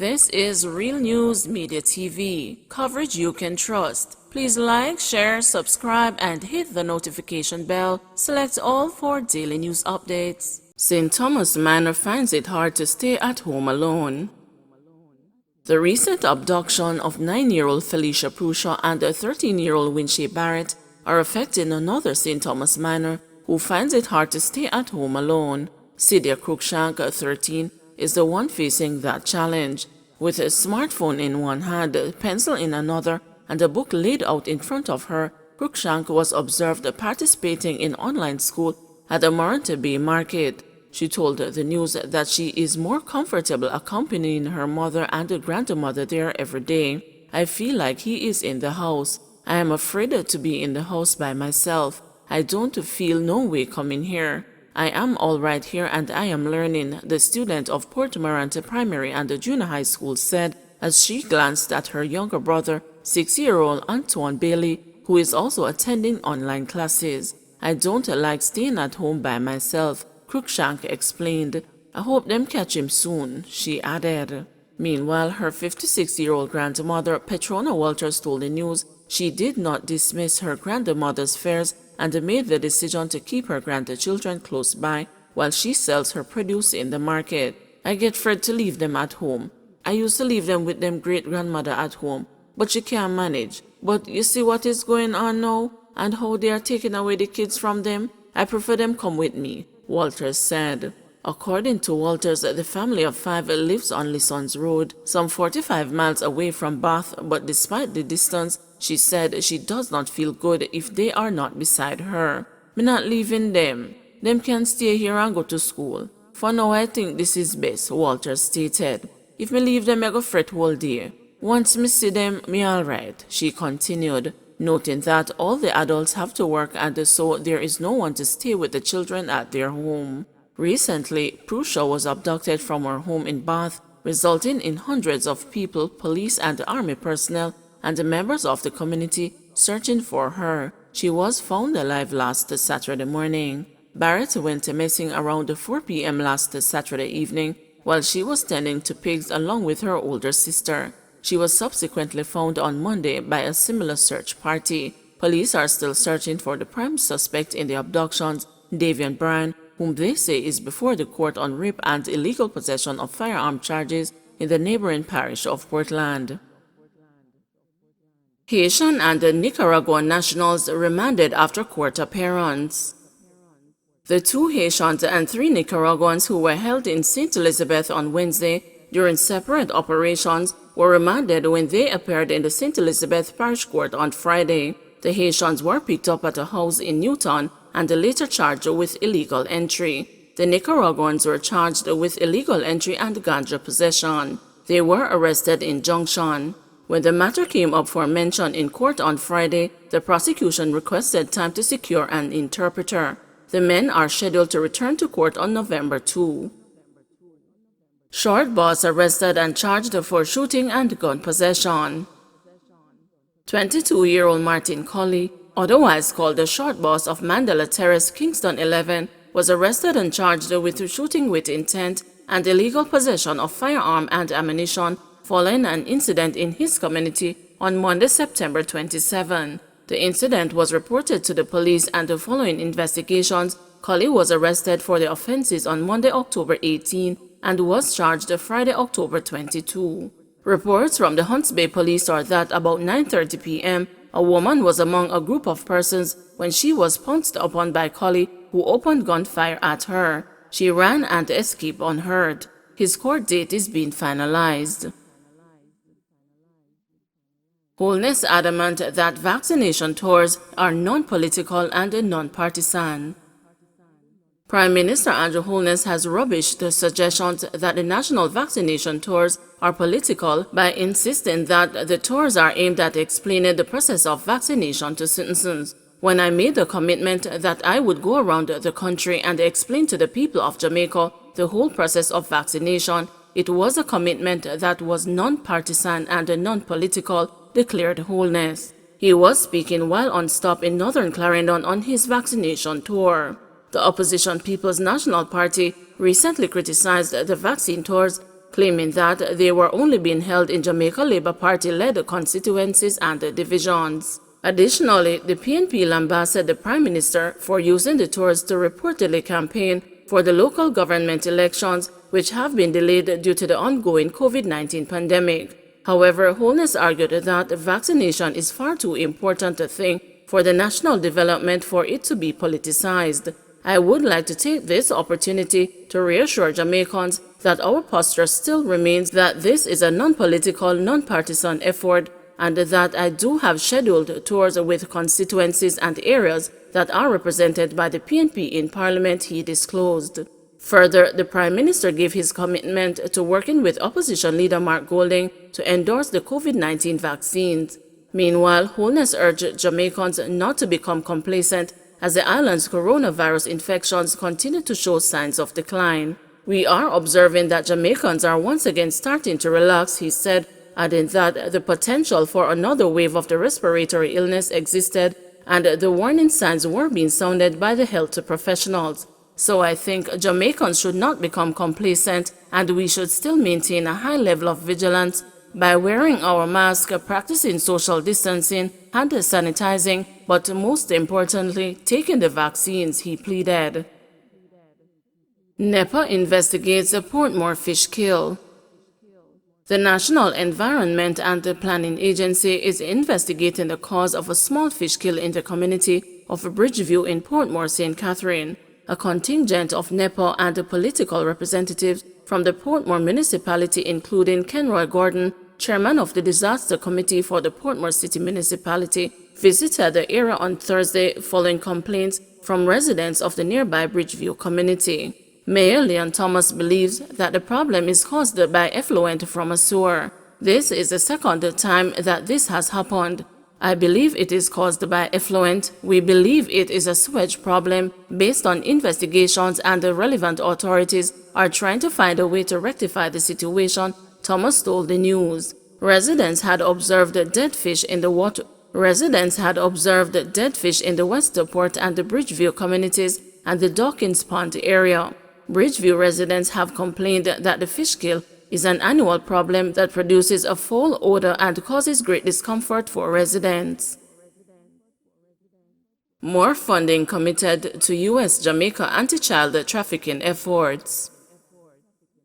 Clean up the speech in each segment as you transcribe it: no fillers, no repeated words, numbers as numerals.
This is Real News Media TV, coverage you can trust. Please like, share, subscribe, and hit the notification bell. Select all for daily news updates. St. Thomas Manor finds it hard to stay at home alone. The recent abduction of 9-year-old Felicia Prushaw and a 13-year-old Winchie Barrett are affecting another St. Thomas Manor who finds it hard to stay at home alone. Cydia Cruikshank, 13, is the one facing that challenge. With a smartphone in one hand, a pencil in another, and a book laid out in front of her, Cruikshank was observed participating in online school at the Morant Bay Market. She told the news that she is more comfortable accompanying her mother and grandmother there every day. I feel like he is in the house. I am afraid to be in the house by myself. I don't feel no way coming here. I am all right here and I am learning, the student of Portmore Primary and Junior High School said as she glanced at her younger brother, 6-year-old Antoine Bailey, who is also attending online classes. I don't like staying at home by myself, Cruikshank explained. I hope them catch him soon, she added. Meanwhile, her 56-year-old grandmother, Petrona Walters, told the news she did not dismiss her grandmother's fears and made the decision to keep her grandchildren close by while she sells her produce in the market. I get afraid to leave them at home. I used to leave them with them great-grandmother at home, but she can't manage. But you see what is going on now and how they are taking away the kids from them? I prefer them come with me, Walters said. According to Walters, the family of 5 lives on Lissons Road, some 45 miles away from Bath, but despite the distance, she said she does not feel good if they are not beside her. Me not leaving them. Them can stay here and go to school. For now, I think this is best, Walters stated. If me leave them, I go fret whole day. Once me see them, me alright, she continued, noting that all the adults have to work and so there is no one to stay with the children at their home. Recently, Prushaw was abducted from her home in Bath, resulting in hundreds of people, police and army personnel, and members of the community searching for her. She was found alive last Saturday morning. Barrett went missing around 4 p.m. last Saturday evening while she was tending to pigs along with her older sister. She was subsequently found on Monday by a similar search party. Police are still searching for the prime suspect in the abductions, Davian Bryan, whom they say is before the court on rape and illegal possession of firearm charges in the neighboring parish of Portland. Haitian and Nicaraguan nationals remanded after court appearance. The 2 Haitians and 3 Nicaraguans who were held in St. Elizabeth on Wednesday during separate operations were remanded when they appeared in the St. Elizabeth Parish Court on Friday. The Haitians were picked up at a house in Newtown and later charged with illegal entry. The Nicaraguans were charged with illegal entry and ganja possession. They were arrested in Junction. When the matter came up for mention in court on Friday, the prosecution requested time to secure an interpreter. The men are scheduled to return to court on November 2. Short boss arrested and charged for shooting and gun possession. 22-year-old Martin Colley, otherwise called the short boss of Mandela Terrace, Kingston 11, was arrested and charged with shooting with intent and illegal possession of firearm and ammunition following an incident in his community on Monday, September 27. The incident was reported to the police and following investigations, Colley was arrested for the offenses on Monday, October 18 and was charged Friday, October 22. Reports from the Hunts Bay police are that about 9:30 p.m., a woman was among a group of persons when she was pounced upon by Colley, who opened gunfire at her. She ran and escaped unhurt. His court date is being finalized. Holness adamant that vaccination tours are non-political and non-partisan. Prime Minister Andrew Holness has rubbished the suggestions that the national vaccination tours are political by insisting that the tours are aimed at explaining the process of vaccination to citizens. When I made the commitment that I would go around the country and explain to the people of Jamaica the whole process of vaccination, it was a commitment that was non-partisan and non-political, declared Holness. He was speaking while on stop in Northern Clarendon on his vaccination tour. The opposition People's National Party recently criticized the vaccine tours, claiming that they were only being held in Jamaica Labour Party-led constituencies and divisions. Additionally, the PNP lambasted the Prime Minister for using the tours to reportedly campaign for the local government elections, which have been delayed due to the ongoing COVID-19 pandemic. However, Holness argued that vaccination is far too important a thing for the national development for it to be politicized. I would like to take this opportunity to reassure Jamaicans that our posture still remains that this is a non-political, non-partisan effort, and that I do have scheduled tours with constituencies and areas that are represented by the PNP in Parliament, he disclosed. Further, the Prime Minister gave his commitment to working with opposition leader Mark Golding to endorse the COVID-19 vaccines. Meanwhile, Holness urged Jamaicans not to become complacent as the island's coronavirus infections continue to show signs of decline. We are observing that Jamaicans are once again starting to relax, he said, adding that the potential for another wave of the respiratory illness existed and the warning signs were being sounded by the health professionals. So I think Jamaicans should not become complacent, and we should still maintain a high level of vigilance by wearing our mask, practicing social distancing, hand sanitizing, but most importantly, taking the vaccines, he pleaded. NEPA investigates a Portmore fish kill. The National Environment and Planning Agency is investigating the cause of a small fish kill in the community of Bridgeview in Portmore, St. Catherine. A contingent of NEPA and political representatives from the Portmore municipality, including Kenroy Gordon, chairman of the Disaster Committee for the Portmore City Municipality, visited the area on Thursday following complaints from residents of the nearby Bridgeview community. Mayor Leon Thomas believes that the problem is caused by effluent from a sewer. This is the second time that this has happened. I believe it is caused by effluent. We believe it is a sewage problem based on investigations, and the relevant authorities are trying to find a way to rectify the situation, Thomas told the news. Residents had observed dead fish in the water. Residents had observed dead fish in the Westerport and the Bridgeview communities and the Dawkins Pond area. Bridgeview residents have complained that the fish kill is an annual problem that produces a foul odor and causes great discomfort for residents. More funding committed to U.S.-Jamaica anti-child trafficking efforts.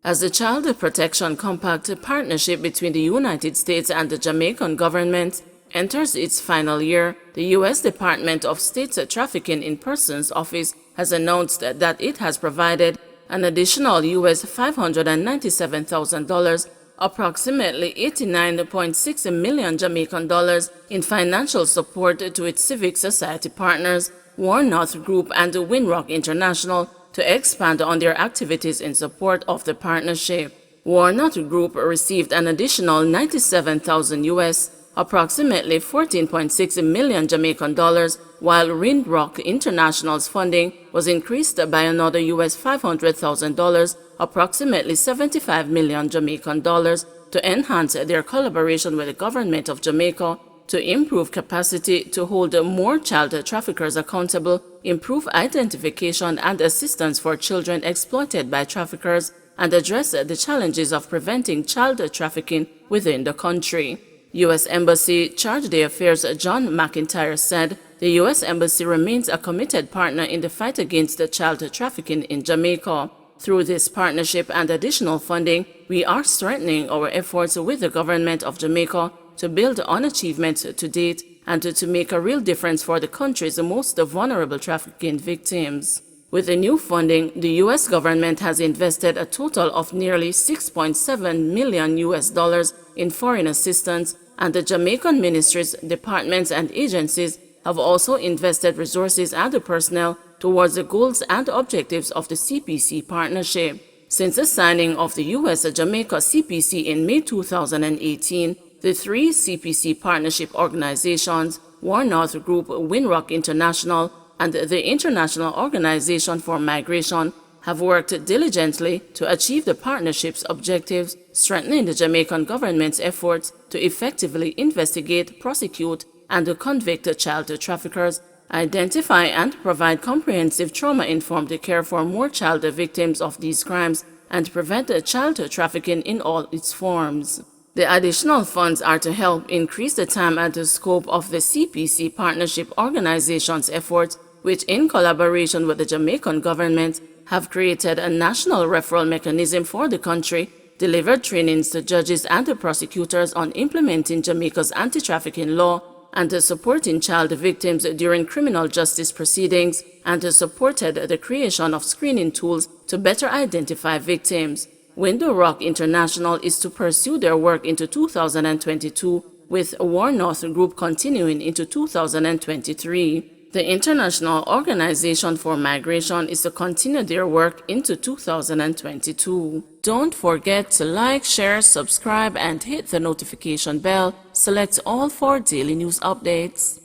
As the Child Protection Compact partnership between the United States and the Jamaican government enters its final year, the U.S. Department of State's Trafficking in Persons Office has announced that it has provided an additional US $597,000, approximately 89.6 million Jamaican dollars in financial support to its civic society partners, War North Group and Windrock International, to expand on their activities in support of the partnership. War North Group received an additional 97,000 US, approximately 14.6 million Jamaican dollars, while Windrock International's funding was increased by another US $500,000, approximately 75 million Jamaican dollars, to enhance their collaboration with the government of Jamaica to improve capacity to hold more child traffickers accountable, improve identification and assistance for children exploited by traffickers, and address the challenges of preventing child trafficking within the country. U.S. Embassy Charge d'Affaires John McIntyre said the U.S. Embassy remains a committed partner in the fight against child trafficking in Jamaica. Through this partnership and additional funding, we are strengthening our efforts with the government of Jamaica to build on achievements to date and to make a real difference for the country's most vulnerable trafficking victims. With the new funding, the U.S. government has invested a total of nearly $6.7 million in foreign assistance, and the Jamaican ministries, departments, and agencies have also invested resources and personnel towards the goals and objectives of the CPC partnership. Since the signing of the U.S.-Jamaica CPC in May 2018, the three CPC partnership organizations, War North Group, Windrock International, and the International Organization for Migration, have worked diligently to achieve the partnership's objectives, strengthening the Jamaican government's efforts to effectively investigate, prosecute, and convict child traffickers, identify and provide comprehensive trauma-informed care for more child victims of these crimes, and prevent child trafficking in all its forms. The additional funds are to help increase the time and the scope of the CPC Partnership Organization's efforts, which in collaboration with the Jamaican government have created a national referral mechanism for the country, delivered trainings to judges and the prosecutors on implementing Jamaica's anti-trafficking law, and supporting child victims during criminal justice proceedings, and supported the creation of screening tools to better identify victims. Window Rock International is to pursue their work into 2022, with War North Group continuing into 2023. The International Organization for Migration is to continue their work into 2022. Don't forget to like, share, subscribe, and hit the notification bell. Select all for daily news updates.